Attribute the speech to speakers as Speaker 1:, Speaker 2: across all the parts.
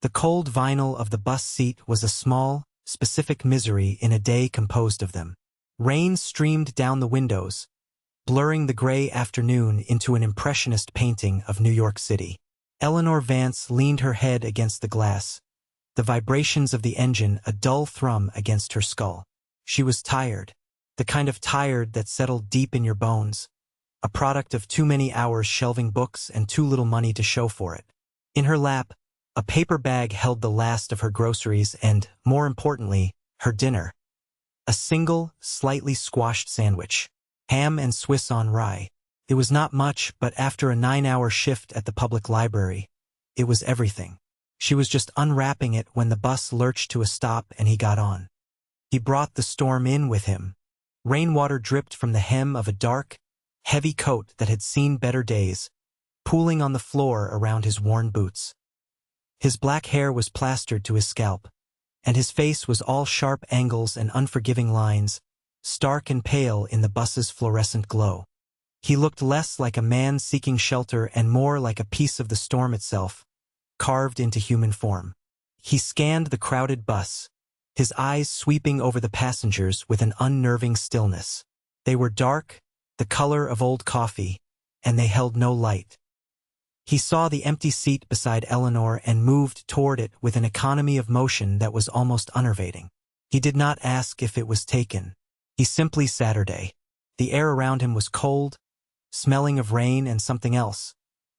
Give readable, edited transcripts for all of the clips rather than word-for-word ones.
Speaker 1: The cold vinyl of the bus seat was a small, specific misery in a day composed of them. Rain streamed down the windows, blurring the gray afternoon into an impressionist painting of New York City. Eleanor Vance leaned her head against the glass, the vibrations of the engine a dull thrum against her skull. She was tired, the kind of tired that settled deep in your bones, a product of too many hours shelving books and too little money to show for it. In her lap, a paper bag held the last of her groceries and, more importantly, her dinner. A single, slightly squashed sandwich. Ham and Swiss on rye. It was not much, but after a 9-hour shift at the public library, it was everything. She was just unwrapping it when the bus lurched to a stop and he got on. He brought the storm in with him. Rainwater dripped from the hem of a dark, heavy coat that had seen better days, pooling on the floor around his worn boots. His black hair was plastered to his scalp, and his face was all sharp angles and unforgiving lines, stark and pale in the bus's fluorescent glow. He looked less like a man seeking shelter and more like a piece of the storm itself, carved into human form. He scanned the crowded bus, his eyes sweeping over the passengers with an unnerving stillness. They were dark, the color of old coffee, and they held no light. He saw the empty seat beside Eleanor and moved toward it with an economy of motion that was almost unnervating. He did not ask if it was taken. He simply Saturday. The air around him was cold, smelling of rain and something else,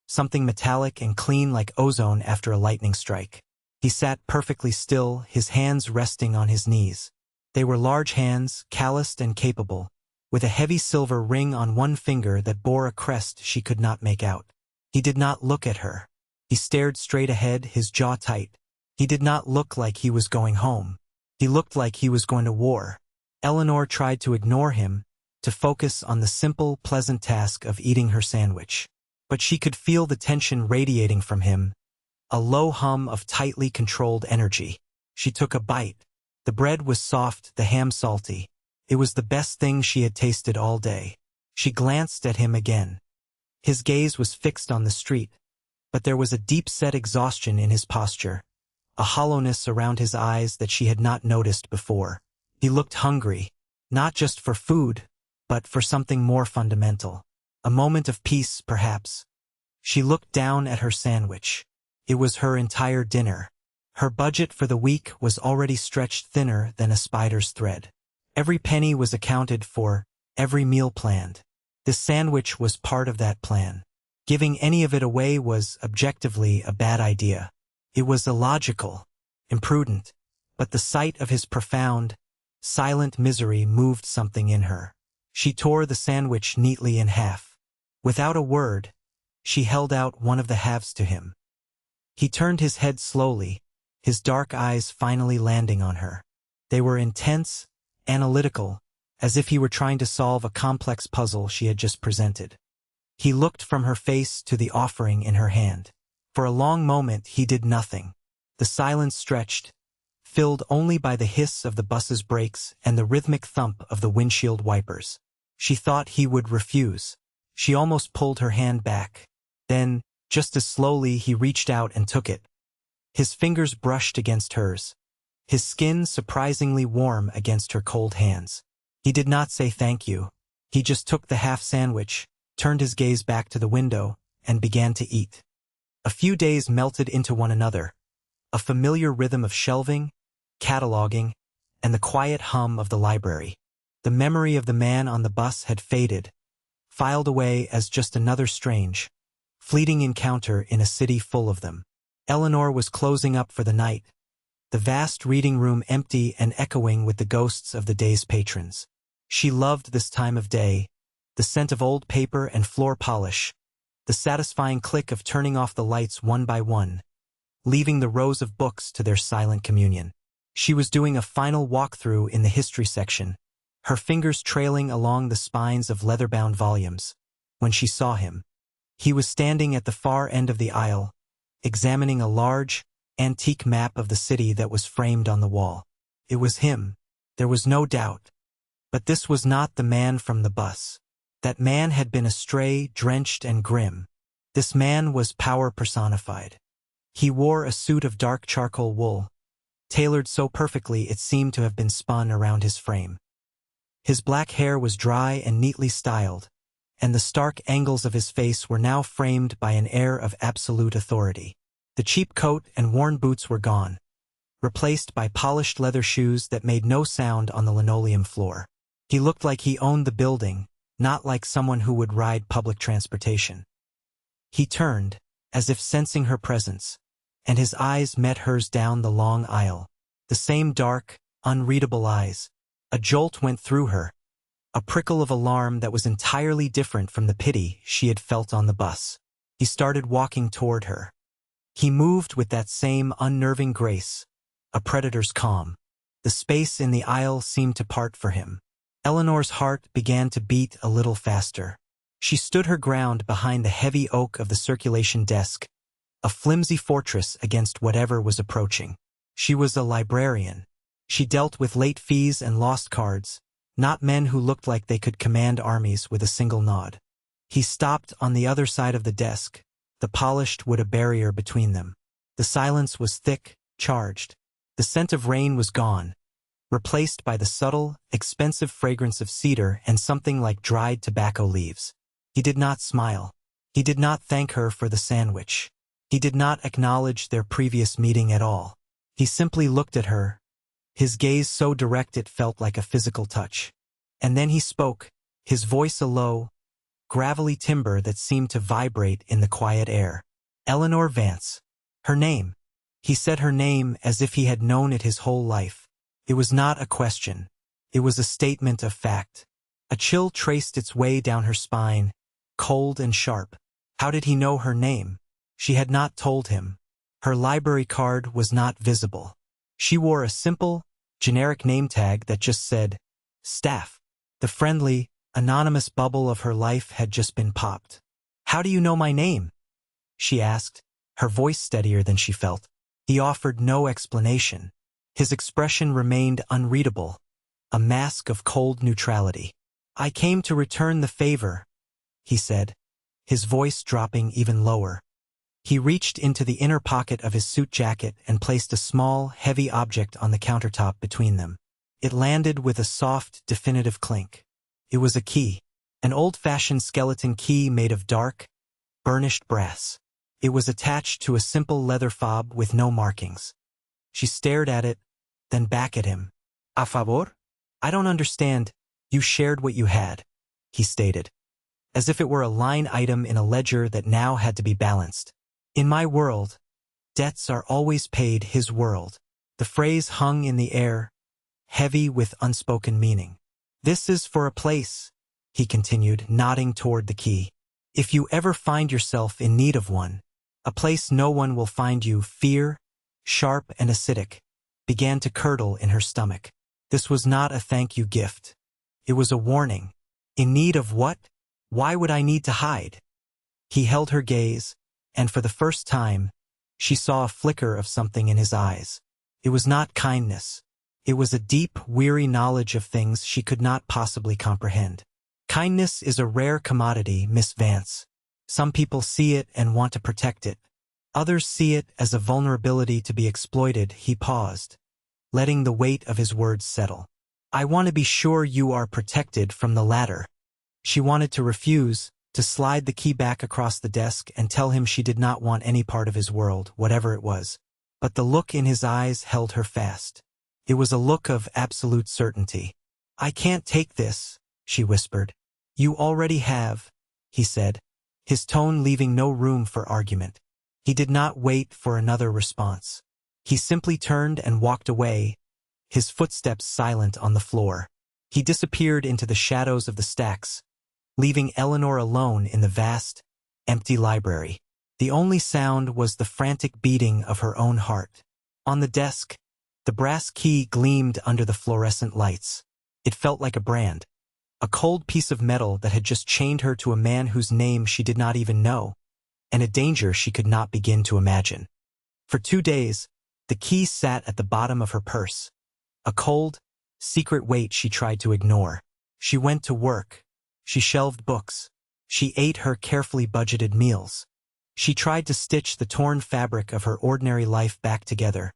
Speaker 1: something metallic and clean like ozone after a lightning strike. He sat perfectly still, his hands resting on his knees. They were large hands, calloused and capable, with a heavy silver ring on one finger that bore a crest she could not make out. He did not look at her. He stared straight ahead, his jaw tight. He did not look like he was going home. He looked like he was going to war. Eleanor tried to ignore him, to focus on the simple, pleasant task of eating her sandwich. But she could feel the tension radiating from him, a low hum of tightly controlled energy. She took a bite. The bread was soft, the ham salty. It was the best thing she had tasted all day. She glanced at him again. His gaze was fixed on the street, but there was a deep-set exhaustion in his posture, a hollowness around his eyes that she had not noticed before. He looked hungry, not just for food, but for something more fundamental. A moment of peace, perhaps. She looked down at her sandwich. It was her entire dinner. Her budget for the week was already stretched thinner than a spider's thread. Every penny was accounted for, every meal planned. This sandwich was part of that plan. Giving any of it away was, objectively, a bad idea. It was illogical, imprudent, but the sight of his profound, silent misery moved something in her. She tore the sandwich neatly in half. Without a word, she held out one of the halves to him. He turned his head slowly, his dark eyes finally landing on her. They were intense, analytical, as if he were trying to solve a complex puzzle she had just presented. He looked from her face to the offering in her hand. For a long moment he did nothing. The silence stretched, filled only by the hiss of the bus's brakes and the rhythmic thump of the windshield wipers. She thought he would refuse. She almost pulled her hand back. Then, just as slowly, he reached out and took it. His fingers brushed against hers, his skin surprisingly warm against her cold hands. He did not say thank you. He just took the half sandwich, turned his gaze back to the window, and began to eat. A few days melted into one another, a familiar rhythm of shelving, cataloging, and the quiet hum of the library. The memory of the man on the bus had faded, filed away as just another strange, fleeting encounter in a city full of them. Eleanor was closing up for the night, the vast reading room empty and echoing with the ghosts of the day's patrons. She loved this time of day, the scent of old paper and floor polish, the satisfying click of turning off the lights one by one, leaving the rows of books to their silent communion. She was doing a final walkthrough in the history section, her fingers trailing along the spines of leather-bound volumes, when she saw him. He was standing at the far end of the aisle, examining a large, antique map of the city that was framed on the wall. It was him, there was no doubt. But this was not the man from the bus. That man had been astray, drenched, and grim. This man was power personified. He wore a suit of dark charcoal wool, tailored so perfectly it seemed to have been spun around his frame. His black hair was dry and neatly styled, and the stark angles of his face were now framed by an air of absolute authority. The cheap coat and worn boots were gone, replaced by polished leather shoes that made no sound on the linoleum floor. He looked like he owned the building, not like someone who would ride public transportation. He turned, as if sensing her presence, and his eyes met hers down the long aisle. The same dark, unreadable eyes. A jolt went through her, a prickle of alarm that was entirely different from the pity she had felt on the bus. He started walking toward her. He moved with that same unnerving grace, a predator's calm. The space in the aisle seemed to part for him. Eleanor's heart began to beat a little faster. She stood her ground behind the heavy oak of the circulation desk, a flimsy fortress against whatever was approaching. She was a librarian. She dealt with late fees and lost cards, not men who looked like they could command armies with a single nod. He stopped on the other side of the desk, the polished wood a barrier between them. The silence was thick, charged. The scent of rain was gone, replaced by the subtle, expensive fragrance of cedar and something like dried tobacco leaves. He did not smile. He did not thank her for the sandwich. He did not acknowledge their previous meeting at all. He simply looked at her, his gaze so direct it felt like a physical touch. And then he spoke, his voice a low, gravelly timbre that seemed to vibrate in the quiet air. Eleanor Vance. Her name. He said her name as if he had known it his whole life. It was not a question. It was a statement of fact. A chill traced its way down her spine, cold and sharp. How did he know her name? She had not told him. Her library card was not visible. She wore a simple, generic name tag that just said, Staff. The friendly, anonymous bubble of her life had just been popped. How do you know my name? She asked, her voice steadier than she felt. He offered no explanation. His expression remained unreadable, a mask of cold neutrality. I came to return the favor, he said, his voice dropping even lower. He reached into the inner pocket of his suit jacket and placed a small, heavy object on the countertop between them. It landed with a soft, definitive clink. It was a key, an old-fashioned skeleton key made of dark, burnished brass. It was attached to a simple leather fob with no markings. She stared at it, then back at him. A favor? I don't understand. You shared what you had, he stated, as if it were a line item in a ledger that now had to be balanced. In my world, debts are always paid. His world. The phrase hung in the air, heavy with unspoken meaning. This is for a place, he continued, nodding toward the key. If you ever find yourself in need of one, a place no one will find you. Fear, sharp and acidic, began to curdle in her stomach. This was not a thank you gift. It was a warning. In need of what? Why would I need to hide? He held her gaze, and for the first time, she saw a flicker of something in his eyes. It was not kindness. It was a deep, weary knowledge of things she could not possibly comprehend. Kindness is a rare commodity, Miss Vance. Some people see it and want to protect it. Others see it as a vulnerability to be exploited. He paused, letting the weight of his words settle. I want to be sure you are protected from the latter. She wanted to refuse, to slide the key back across the desk and tell him she did not want any part of his world, whatever it was. But the look in his eyes held her fast. It was a look of absolute certainty. I can't take this, she whispered. You already have, he said, his tone leaving no room for argument. He did not wait for another response. He simply turned and walked away, his footsteps silent on the floor. He disappeared into the shadows of the stacks, leaving Eleanor alone in the vast, empty library. The only sound was the frantic beating of her own heart. On the desk, the brass key gleamed under the fluorescent lights. It felt like a brand, a cold piece of metal that had just chained her to a man whose name she did not even know, and a danger she could not begin to imagine. For 2 days, the key sat at the bottom of her purse, a cold, secret weight she tried to ignore. She went to work. She shelved books. She ate her carefully budgeted meals. She tried to stitch the torn fabric of her ordinary life back together,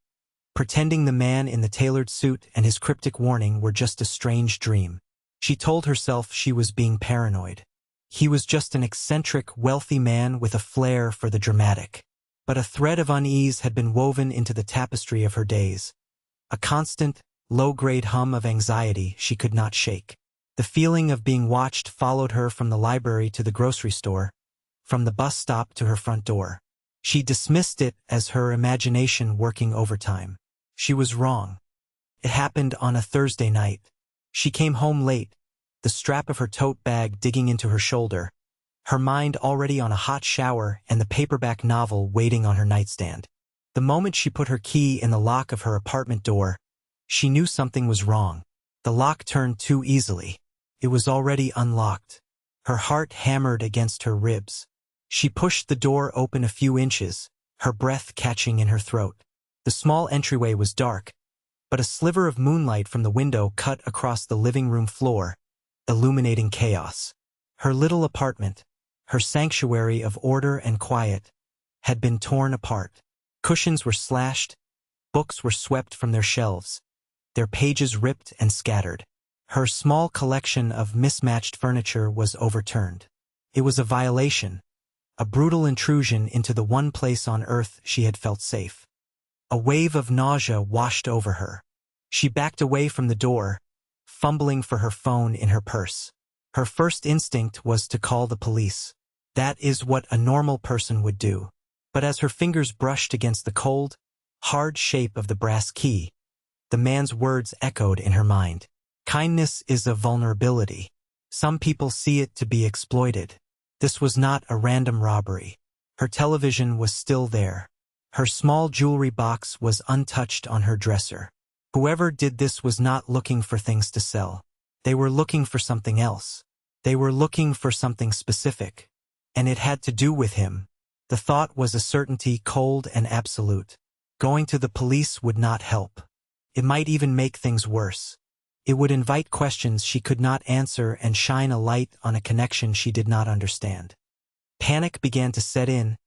Speaker 1: pretending the man in the tailored suit and his cryptic warning were just a strange dream. She told herself she was being paranoid. He was just an eccentric, wealthy man with a flair for the dramatic. But a thread of unease had been woven into the tapestry of her days. A constant, low-grade hum of anxiety she could not shake. The feeling of being watched followed her from the library to the grocery store, from the bus stop to her front door. She dismissed it as her imagination working overtime. She was wrong. It happened on a Thursday night. She came home late, the strap of her tote bag digging into her shoulder, her mind already on a hot shower and the paperback novel waiting on her nightstand. The moment she put her key in the lock of her apartment door, she knew something was wrong. The lock turned too easily. It was already unlocked. Her heart hammered against her ribs. She pushed the door open a few inches, her breath catching in her throat. The small entryway was dark, but a sliver of moonlight from the window cut across the living room floor, illuminating chaos. Her little apartment, her sanctuary of order and quiet, had been torn apart. Cushions were slashed, books were swept from their shelves, their pages ripped and scattered. Her small collection of mismatched furniture was overturned. It was a violation, a brutal intrusion into the one place on earth she had felt safe. A wave of nausea washed over her. She backed away from the door, fumbling for her phone in her purse. Her first instinct was to call the police. That is what a normal person would do. But as her fingers brushed against the cold, hard shape of the brass key, the man's words echoed in her mind. Kindness is a vulnerability. Some people see it to be exploited. This was not a random robbery. Her television was still there. Her small jewelry box was untouched on her dresser. Whoever did this was not looking for things to sell. They were looking for something else. They were looking for something specific. And it had to do with him. The thought was a certainty, cold and absolute. Going to the police would not help. It might even make things worse. It would invite questions she could not answer and shine a light on a connection she did not understand. Panic began to set in,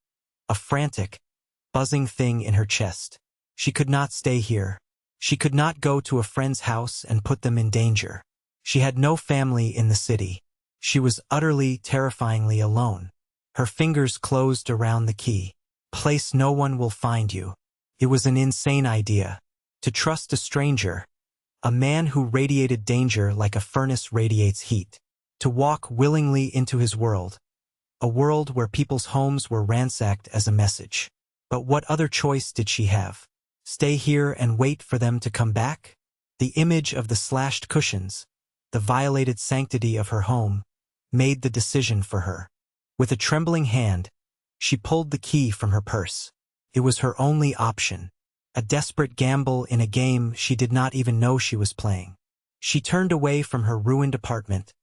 Speaker 1: a frantic, buzzing thing in her chest. She could not stay here. She could not go to a friend's house and put them in danger. She had no family in the city. She was utterly, terrifyingly alone. Her fingers closed around the key. Place no one will find you. It was an insane idea. To trust a stranger, a man who radiated danger like a furnace radiates heat. To walk willingly into his world. A world where people's homes were ransacked as a message. But what other choice did she have? Stay here and wait for them to come back? The image of the slashed cushions, the violated sanctity of her home, made the decision for her. With a trembling hand, she pulled the key from her purse. It was her only option. A desperate gamble in a game she did not even know she was playing. She turned away from her ruined apartment,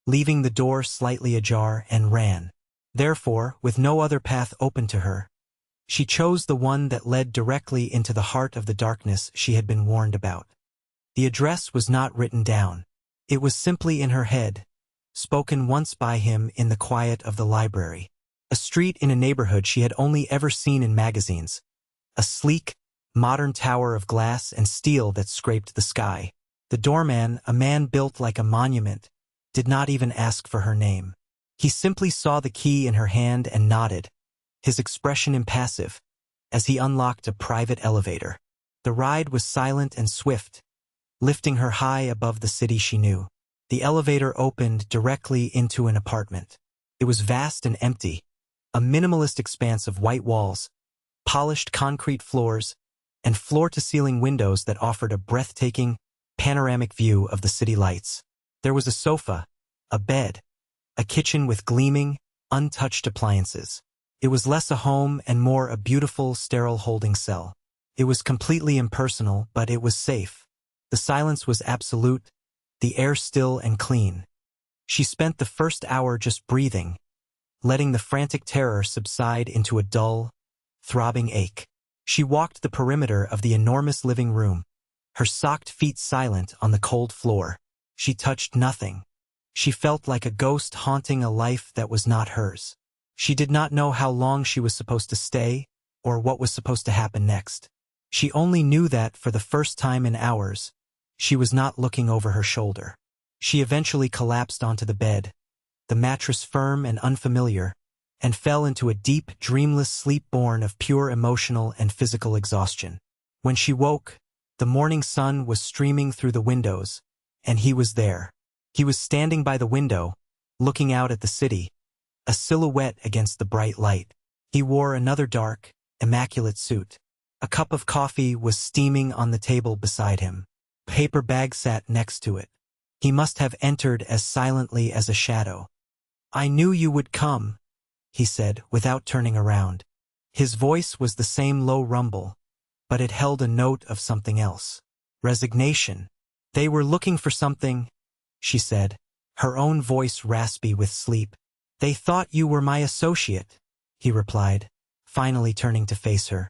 Speaker 1: leaving the door slightly ajar, and ran. Therefore, with no other path open to her, she chose the one that led directly into the heart of the darkness she had been warned about. The address was not written down. It was simply in her head, spoken once by him in the quiet of the library. A street in a neighborhood she had only ever seen in magazines. A sleek, modern tower of glass and steel that scraped the sky. The doorman, a man built like a monument, did not even ask for her name. He simply saw the key in her hand and nodded, his expression impassive, as he unlocked a private elevator. The ride was silent and swift, lifting her high above the city she knew. The elevator opened directly into an apartment. It was vast and empty, a minimalist expanse of white walls, polished concrete floors, and floor-to-ceiling windows that offered a breathtaking, panoramic view of the city lights. There was a sofa, a bed, a kitchen with gleaming, untouched appliances. It was less a home and more a beautiful, sterile holding cell. It was completely impersonal, but it was safe. The silence was absolute, the air still and clean. She spent the first hour just breathing, letting the frantic terror subside into a dull, throbbing ache. She walked the perimeter of the enormous living room, her socked feet silent on the cold floor. She touched nothing. She felt like a ghost haunting a life that was not hers. She did not know how long she was supposed to stay, or what was supposed to happen next. She only knew that, for the first time in hours, she was not looking over her shoulder. She eventually collapsed onto the bed, the mattress firm and unfamiliar, and fell into a deep, dreamless sleep born of pure emotional and physical exhaustion. When she woke, the morning sun was streaming through the windows, and he was there. He was standing by the window, looking out at the city, a silhouette against the bright light. He wore another dark, immaculate suit. A cup of coffee was steaming on the table beside him. A paper bag sat next to it. He must have entered as silently as a shadow. "I knew you would come," he said, without turning around. His voice was the same low rumble, but it held a note of something else. Resignation. "They were looking for something," she said, her own voice raspy with sleep. "They thought you were my associate," he replied, finally turning to face her.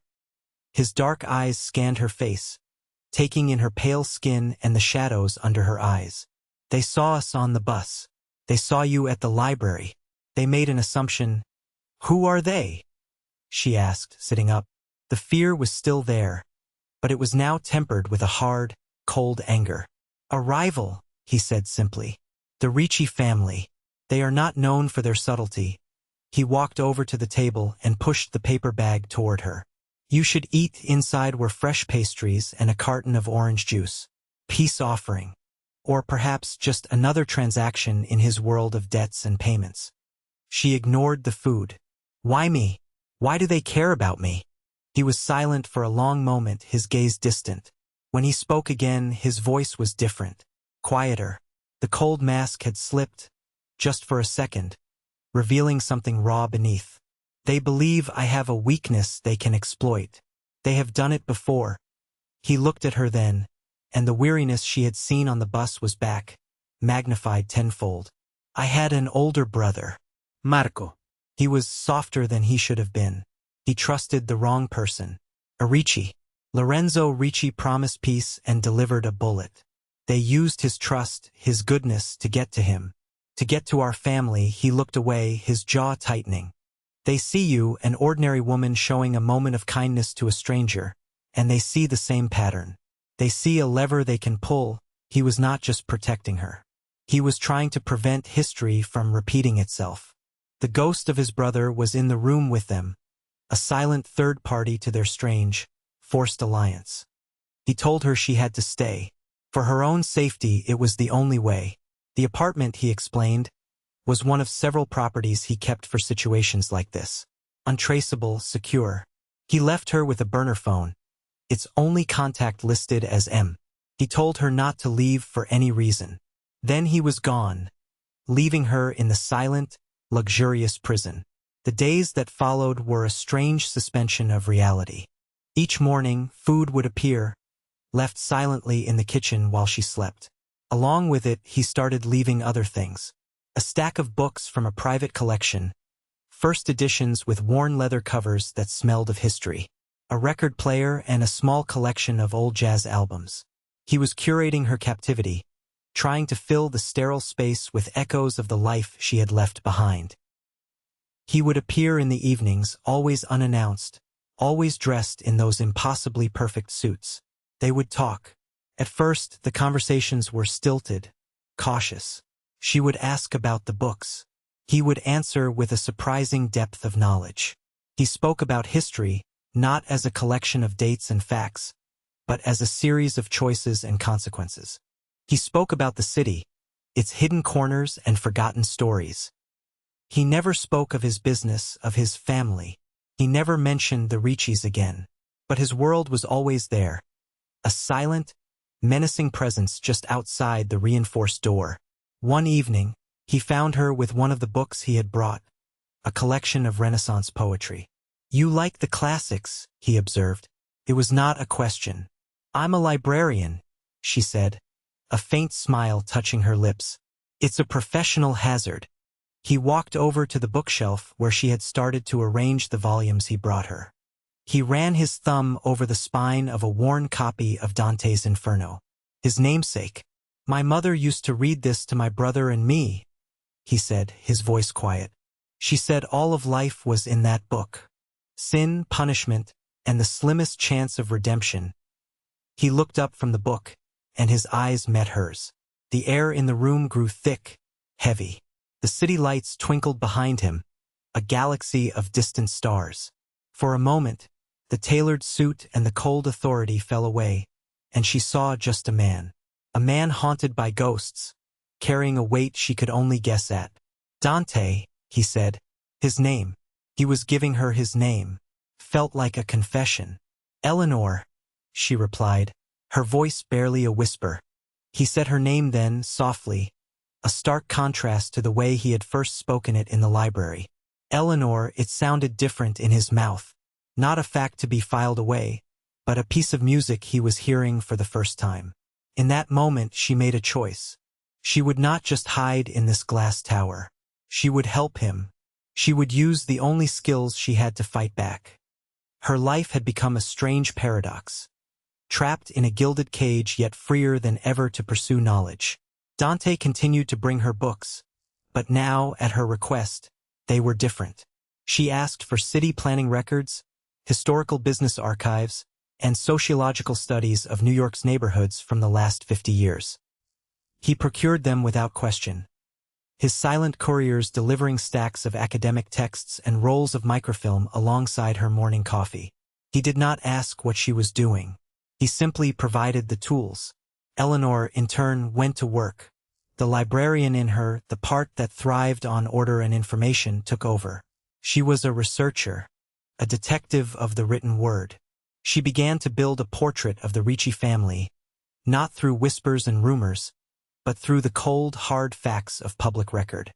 Speaker 1: His dark eyes scanned her face, taking in her pale skin and the shadows under her eyes. "They saw us on the bus. They saw you at the library. They made an assumption." "Who are they?" she asked, sitting up. The fear was still there, but it was now tempered with a hard, cold anger. "A rival," he said simply. "The Ricci family. They are not known for their subtlety." He walked over to the table and pushed the paper bag toward her. "You should eat." Inside were fresh pastries and a carton of orange juice. Peace offering. Or perhaps just another transaction in his world of debts and payments. She ignored the food. "Why me? Why do they care about me?" He was silent for a long moment, his gaze distant. When he spoke again, his voice was different, quieter. The cold mask had slipped, just for a second, revealing something raw beneath. "They believe I have a weakness they can exploit. They have done it before." He looked at her then, and the weariness she had seen on the bus was back, magnified tenfold. "I had an older brother, Marco. He was softer than he should have been. He trusted the wrong person. A Ricci. Lorenzo Ricci promised peace and delivered a bullet. They used his trust, his goodness, to get to him. To get to our family." He looked away, his jaw tightening. "They see you, an ordinary woman showing a moment of kindness to a stranger, and they see the same pattern. They see a lever they can pull." He was not just protecting her. He was trying to prevent history from repeating itself. The ghost of his brother was in the room with them, a silent third party to their strange, forced alliance. He told her she had to stay. For her own safety, it was the only way. The apartment, he explained, was one of several properties he kept for situations like this. Untraceable, secure. He left her with a burner phone, its only contact listed as M. He told her not to leave for any reason. Then he was gone, leaving her in the silent, luxurious prison. The days that followed were a strange suspension of reality. Each morning, food would appear, left silently in the kitchen while she slept. Along with it, he started leaving other things. A stack of books from a private collection, first editions with worn leather covers that smelled of history, a record player, and a small collection of old jazz albums. He was curating her captivity, trying to fill the sterile space with echoes of the life she had left behind. He would appear in the evenings, always unannounced, always dressed in those impossibly perfect suits. They would talk. At first, the conversations were stilted, cautious. She would ask about the books. He would answer with a surprising depth of knowledge. He spoke about history, not as a collection of dates and facts, but as a series of choices and consequences. He spoke about the city, its hidden corners and forgotten stories. He never spoke of his business, of his family. He never mentioned the Riccis again. But his world was always there, a silent, menacing presence just outside the reinforced door. One evening, he found her with one of the books he had brought, a collection of Renaissance poetry. "You like the classics," he observed. It was not a question. "I'm a librarian," she said, a faint smile touching her lips. "It's a professional hazard." He walked over to the bookshelf where she had started to arrange the volumes he brought her. He ran his thumb over the spine of a worn copy of Dante's Inferno. His namesake. "My mother used to read this to my brother and me," he said, his voice quiet. She said all of life was in that book. Sin, punishment, and the slimmest chance of redemption. He looked up from the book, and his eyes met hers. The air in the room grew thick, heavy. The city lights twinkled behind him, a galaxy of distant stars. For a moment, the tailored suit and the cold authority fell away, and she saw just a man haunted by ghosts, carrying a weight she could only guess at. Dante, he said. His name. He was giving her his name. Felt like a confession. Eleanor, she replied, her voice barely a whisper. He said her name then, softly, a stark contrast to the way he had first spoken it in the library. Eleanor, it sounded different in his mouth. Not a fact to be filed away, but a piece of music he was hearing for the first time. In that moment she made a choice. She would not just hide in this glass tower. She would help him. She would use the only skills she had to fight back. Her life had become a strange paradox. Trapped in a gilded cage, yet freer than ever to pursue knowledge. Dante continued to bring her books, but now, at her request, they were different. She asked for city planning records, historical business archives, and sociological studies of New York's neighborhoods from the last 50 years. He procured them without question. His silent couriers delivering stacks of academic texts and rolls of microfilm alongside her morning coffee. He did not ask what she was doing. He simply provided the tools. Eleanor, in turn, went to work. The librarian in her, the part that thrived on order and information, took over. She was a researcher, a detective of the written word. She began to build a portrait of the Ricci family, not through whispers and rumors, but through the cold, hard facts of public record.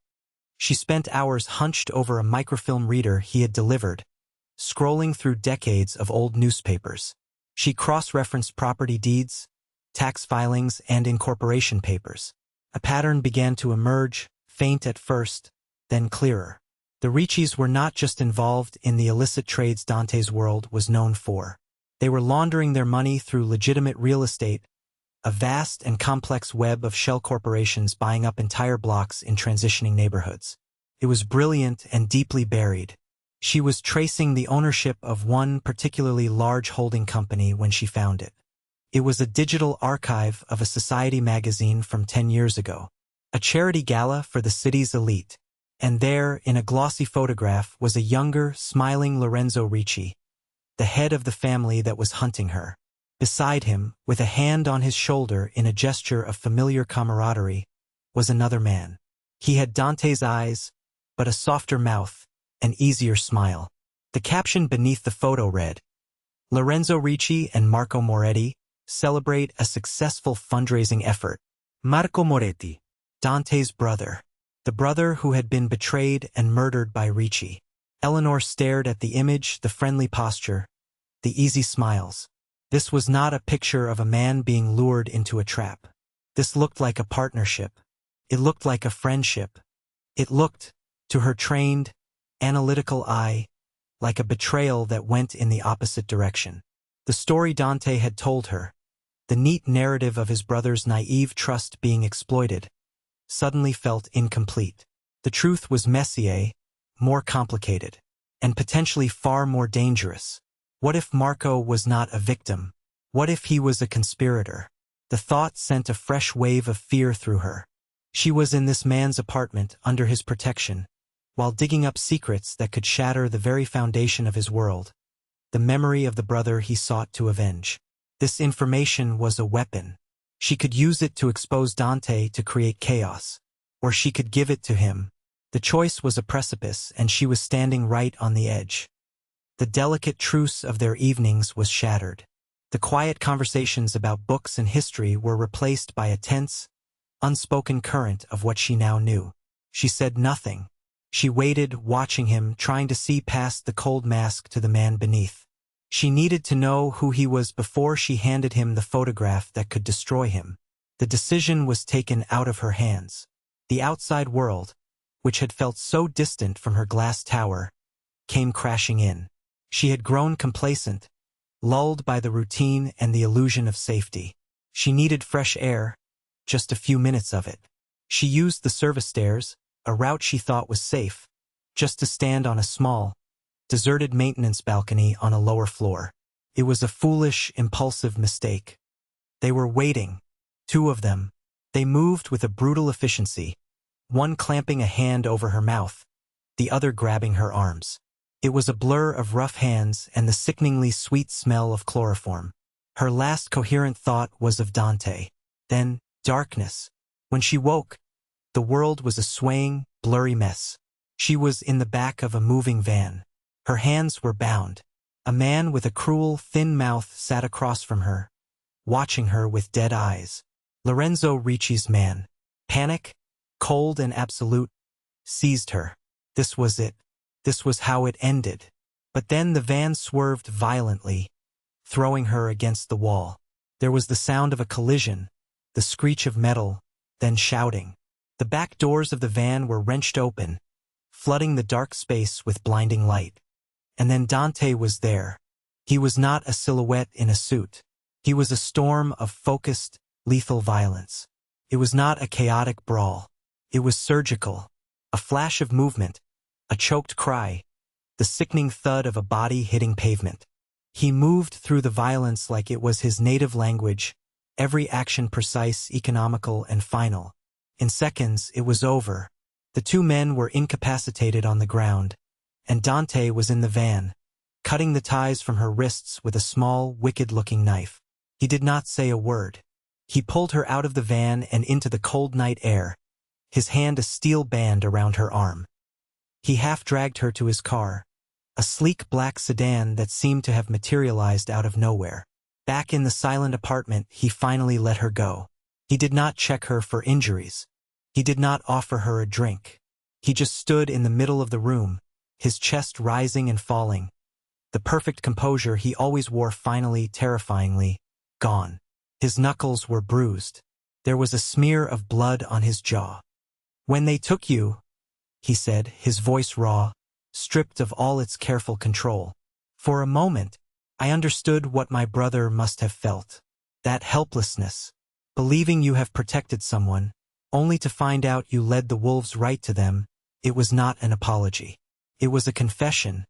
Speaker 1: She spent hours hunched over a microfilm reader he had delivered, scrolling through decades of old newspapers. She cross-referenced property deeds, tax filings, and incorporation papers. A pattern began to emerge, faint at first, then clearer. The Riccis were not just involved in the illicit trades Dante's world was known for. They were laundering their money through legitimate real estate, a vast and complex web of shell corporations buying up entire blocks in transitioning neighborhoods. It was brilliant and deeply buried. She was tracing the ownership of one particularly large holding company when she found it. It was a digital archive of a society magazine from 10 years ago, a charity gala for the city's elite. And there, in a glossy photograph, was a younger, smiling Lorenzo Ricci, the head of the family that was hunting her. Beside him, with a hand on his shoulder in a gesture of familiar camaraderie, was another man. He had Dante's eyes, but a softer mouth, an easier smile. The caption beneath the photo read, "Lorenzo Ricci and Marco Moretti celebrate a successful fundraising effort." Marco Moretti, Dante's brother. The brother who had been betrayed and murdered by Ricci. Eleanor stared at the image, the friendly posture, the easy smiles. This was not a picture of a man being lured into a trap. This looked like a partnership. It looked like a friendship. It looked, to her trained, analytical eye, like a betrayal that went in the opposite direction. The story Dante had told her, the neat narrative of his brother's naive trust being exploited, suddenly felt incomplete. The truth was messier, more complicated, and potentially far more dangerous. What if Marco was not a victim? What if he was a conspirator? The thought sent a fresh wave of fear through her. She was in this man's apartment under his protection, while digging up secrets that could shatter the very foundation of his world, the memory of the brother he sought to avenge. This information was a weapon. She could use it to expose Dante to create chaos, or she could give it to him. The choice was a precipice, and she was standing right on the edge. The delicate truce of their evenings was shattered. The quiet conversations about books and history were replaced by a tense, unspoken current of what she now knew. She said nothing. She waited, watching him, trying to see past the cold mask to the man beneath. She needed to know who he was before she handed him the photograph that could destroy him. The decision was taken out of her hands. The outside world, which had felt so distant from her glass tower, came crashing in. She had grown complacent, lulled by the routine and the illusion of safety. She needed fresh air, just a few minutes of it. She used the service stairs, a route she thought was safe, just to stand on a small, deserted maintenance balcony on a lower floor. It was a foolish, impulsive mistake. They were waiting, two of them. They moved with a brutal efficiency, one clamping a hand over her mouth, the other grabbing her arms. It was a blur of rough hands and the sickeningly sweet smell of chloroform. Her last coherent thought was of Dante. Then, darkness. When she woke, the world was a swaying, blurry mess. She was in the back of a moving van. Her hands were bound. A man with a cruel, thin mouth sat across from her, watching her with dead eyes. Lorenzo Ricci's man. Panic, cold and absolute, seized her. This was it. This was how it ended. But then the van swerved violently, throwing her against the wall. There was the sound of a collision, the screech of metal, then shouting. The back doors of the van were wrenched open, flooding the dark space with blinding light. And then Dante was there. He was not a silhouette in a suit. He was a storm of focused, lethal violence. It was not a chaotic brawl. It was surgical. A flash of movement, a choked cry, the sickening thud of a body hitting pavement. He moved through the violence like it was his native language, every action precise, economical, and final. In seconds, it was over. The two men were incapacitated on the ground, and Dante was in the van, cutting the ties from her wrists with a small, wicked-looking knife. He did not say a word. He pulled her out of the van and into the cold night air, his hand a steel band around her arm. He half-dragged her to his car, a sleek black sedan that seemed to have materialized out of nowhere. Back in the silent apartment, he finally let her go. He did not check her for injuries. He did not offer her a drink. He just stood in the middle of the room, his chest rising and falling. The perfect composure he always wore finally, terrifyingly, gone. His knuckles were bruised. There was a smear of blood on his jaw. "When they took you," he said, his voice raw, stripped of all its careful control. "For a moment, I understood what my brother must have felt. That helplessness, believing you have protected someone, only to find out you led the wolves right to them. It was not an apology. It was a confession,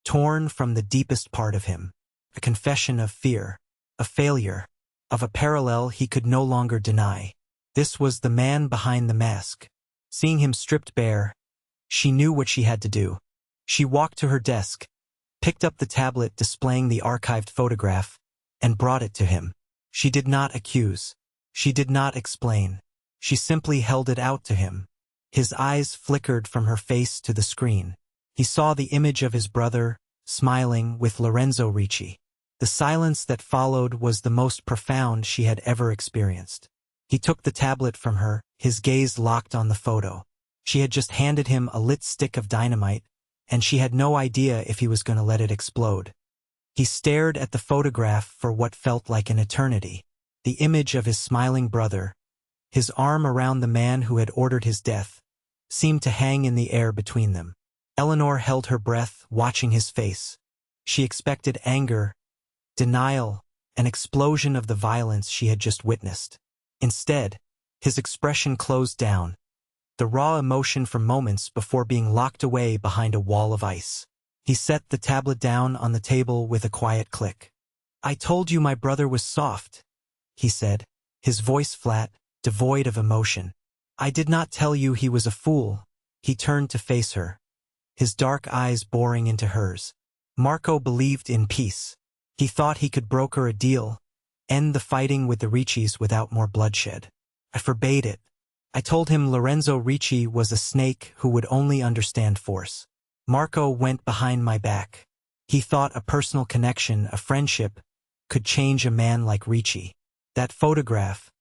Speaker 1: torn from the deepest part of him. A confession of fear, of failure, of a parallel he could no longer deny. This was the man behind the mask. Seeing him stripped bare, she knew what she had to do. She walked to her desk, picked up the tablet displaying the archived photograph, and brought it to him. She did not accuse. She did not explain. She simply held it out to him. His eyes flickered from her face to the screen. He saw the image of his brother, smiling with Lorenzo Ricci. The silence that followed was the most profound she had ever experienced. He took the tablet from her, his gaze locked on the photo. She had just handed him a lit stick of dynamite, and she had no idea if he was going to let it explode. He stared at the photograph for what felt like an eternity. The image of his smiling brother, his arm around the man who had ordered his death, seemed to hang in the air between them. Eleanor held her breath, watching his face. She expected anger, denial, an explosion of the violence she had just witnessed. Instead, his expression closed down, the raw emotion for moments before being locked away behind a wall of ice. He set the tablet down on the table with a quiet click. "I told you my brother was soft," he said, his voice flat, devoid of emotion. "I did not tell you he was a fool." He turned to face her, his dark eyes boring into hers. Marco believed in peace. He thought he could broker a deal, end the fighting with the Riccis without more bloodshed. "I forbade it. I told him Lorenzo Ricci was a snake who would only understand force. Marco went behind my back. He thought a personal connection, a friendship, could change a man like Ricci. That photograph,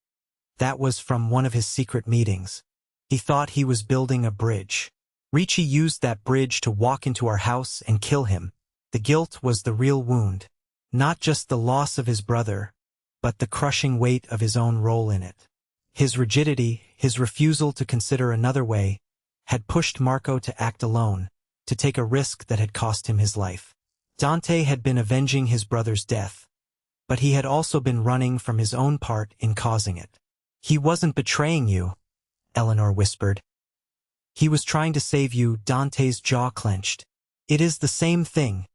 Speaker 1: that was from one of his secret meetings. He thought he was building a bridge. Ricci used that bridge to walk into our house and kill him. The guilt was the real wound. Not just the loss of his brother, but the crushing weight of his own role in it. His rigidity, his refusal to consider another way, had pushed Marco to act alone, to take a risk that had cost him his life. Dante had been avenging his brother's death, but he had also been running from his own part in causing it. "He wasn't betraying you," Eleanor whispered. He was trying to save you. Dante's jaw clenched. It is the same thing.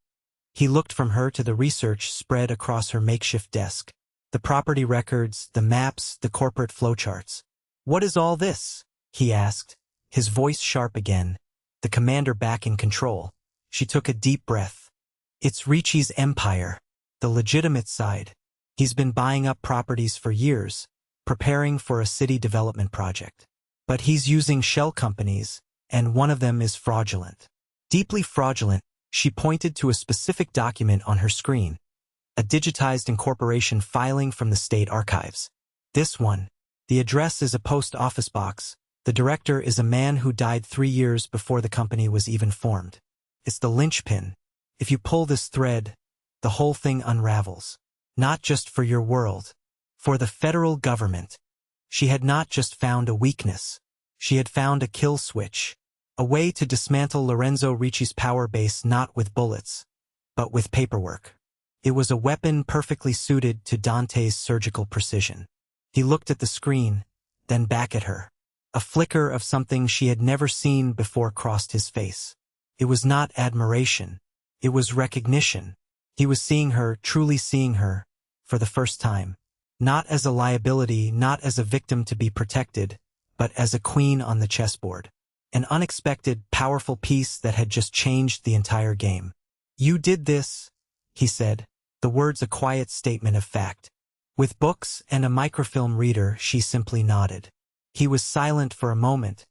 Speaker 1: He looked from her to the research spread across her makeshift desk. The property records, the maps, the corporate flowcharts. What is all this? He asked, his voice sharp again, the commander back in control. She took a deep breath. It's Ricci's empire, the legitimate side. He's been buying up properties for years, preparing for a city development project. But he's using shell companies, and one of them is fraudulent. Deeply fraudulent, she pointed to a specific document on her screen, a digitized incorporation filing from the state archives. This one. The address is a post office box. The director is a man who died 3 years before the company was even formed. It's the linchpin. If you pull this thread, the whole thing unravels. Not just for your world. For the federal government. She had not just found a weakness. She had found a kill switch. A way to dismantle Lorenzo Ricci's power base not with bullets, but with paperwork. It was a weapon perfectly suited to Dante's surgical precision. He looked at the screen, then back at her. A flicker of something she had never seen before crossed his face. It was not admiration. It was recognition. He was seeing her, truly seeing her, for the first time. Not as a liability, not as a victim to be protected, but as a queen on the chessboard. An unexpected, powerful piece that had just changed the entire game. You did this, he said, the words a quiet statement of fact. With books and a microfilm reader, she simply nodded. He was silent for a moment,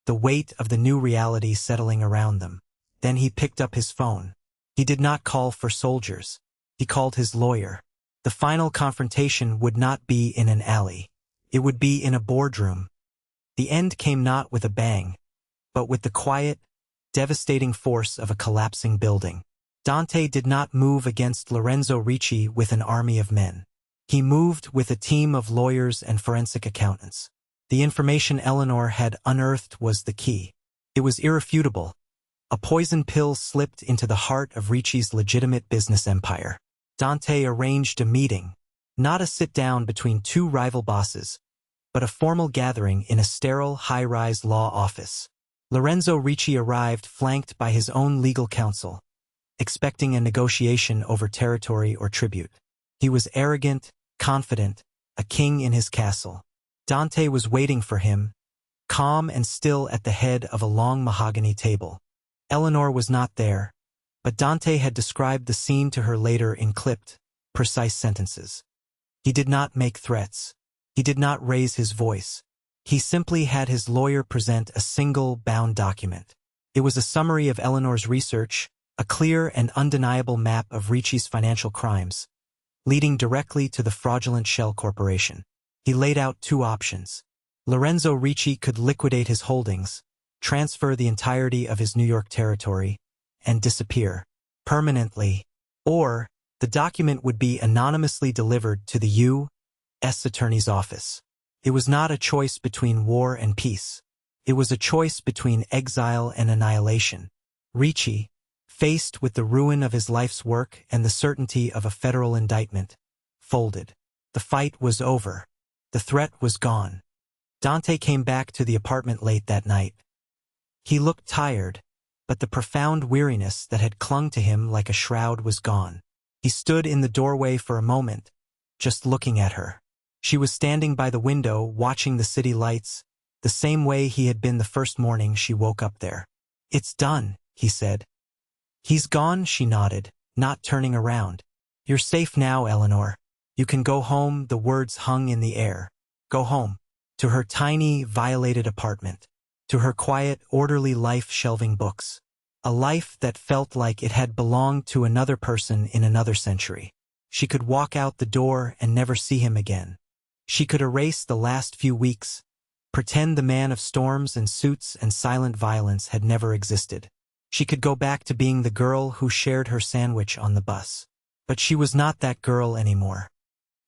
Speaker 1: the weight of the new reality settling around them. Then he picked up his phone. He did not call for soldiers. He called his lawyer. The final confrontation would not be in an alley. It would be in a boardroom. The end came not with a bang, but with the quiet, devastating force of a collapsing building. Dante did not move against Lorenzo Ricci with an army of men. He moved with a team of lawyers and forensic accountants. The information Eleanor had unearthed was the key. It was irrefutable. A poison pill slipped into the heart of Ricci's legitimate business empire. Dante arranged a meeting, not a sit-down between two rival bosses, but a formal gathering in a sterile, high-rise law office. Lorenzo Ricci arrived flanked by his own legal counsel, expecting a negotiation over territory or tribute. He was arrogant, confident, a king in his castle. Dante was waiting for him, calm and still at the head of a long mahogany table. Eleanor was not there, but Dante had described the scene to her later in clipped, precise sentences. He did not make threats. He did not raise his voice. He simply had his lawyer present a single, bound document. It was a summary of Eleanor's research, a clear and undeniable map of Ricci's financial crimes, leading directly to the fraudulent shell corporation. He laid out 2 options. Lorenzo Ricci could liquidate his holdings, transfer the entirety of his New York territory, and disappear permanently, or the document would be anonymously delivered to the U.S. Attorney's Office. It was not a choice between war and peace. It was a choice between exile and annihilation. Ricci, faced with the ruin of his life's work and the certainty of a federal indictment, folded. The fight was over. The threat was gone. Dante came back to the apartment late that night. He looked tired, but the profound weariness that had clung to him like a shroud was gone. He stood in the doorway for a moment, just looking at her. She was standing by the window, watching the city lights, the same way he had been the first morning she woke up there. It's done, he said. He's gone, she nodded, not turning around. You're safe now, Eleanor. You can go home, the words hung in the air. Go home. To her tiny, violated apartment. To her quiet, orderly life shelving books. A life that felt like it had belonged to another person in another century. She could walk out the door and never see him again. She could erase the last few weeks, pretend the man of storms and suits and silent violence had never existed. She could go back to being the girl who shared her sandwich on the bus. But she was not that girl anymore.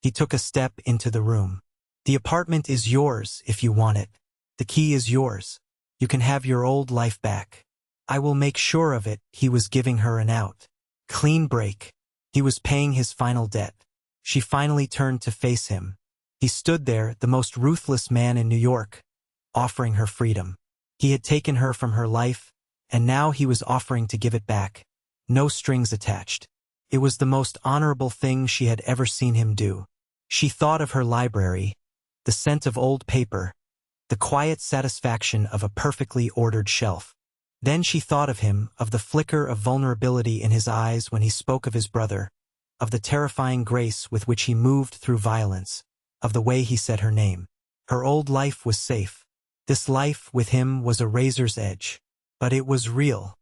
Speaker 1: He took a step into the room. The apartment is yours if you want it. The key is yours. You can have your old life back. I will make sure of it. He was giving her an out. Clean break. He was paying his final debt. She finally turned to face him. He stood there, the most ruthless man in New York, offering her freedom. He had taken her from her life, and now he was offering to give it back. No strings attached. It was the most honorable thing she had ever seen him do. She thought of her library, the scent of old paper, the quiet satisfaction of a perfectly ordered shelf. Then she thought of him, of the flicker of vulnerability in his eyes when he spoke of his brother, of the terrifying grace with which he moved through violence, of the way he said her name. Her old life was safe. This life with him was a razor's edge. But it was real.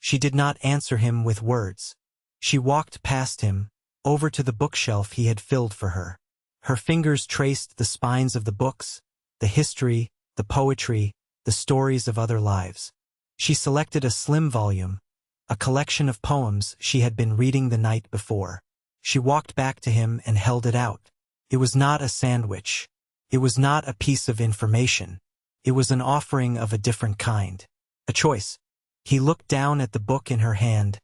Speaker 1: She did not answer him with words. She walked past him, over to the bookshelf he had filled for her. Her fingers traced the spines of the books, the history, the poetry, the stories of other lives. She selected a slim volume, a collection of poems she had been reading the night before. She walked back to him and held it out. It was not a sandwich. It was not a piece of information. It was an offering of a different kind. A choice. He looked down at the book in her hand,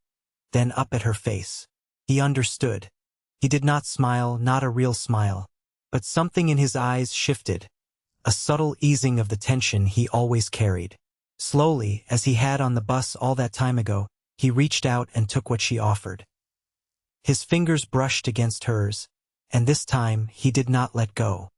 Speaker 1: then up at her face. He understood. He did not smile, not a real smile, but something in his eyes shifted, a subtle easing of the tension he always carried. Slowly, as he had on the bus all that time ago, he reached out and took what she offered. His fingers brushed against hers, and this time he did not let go.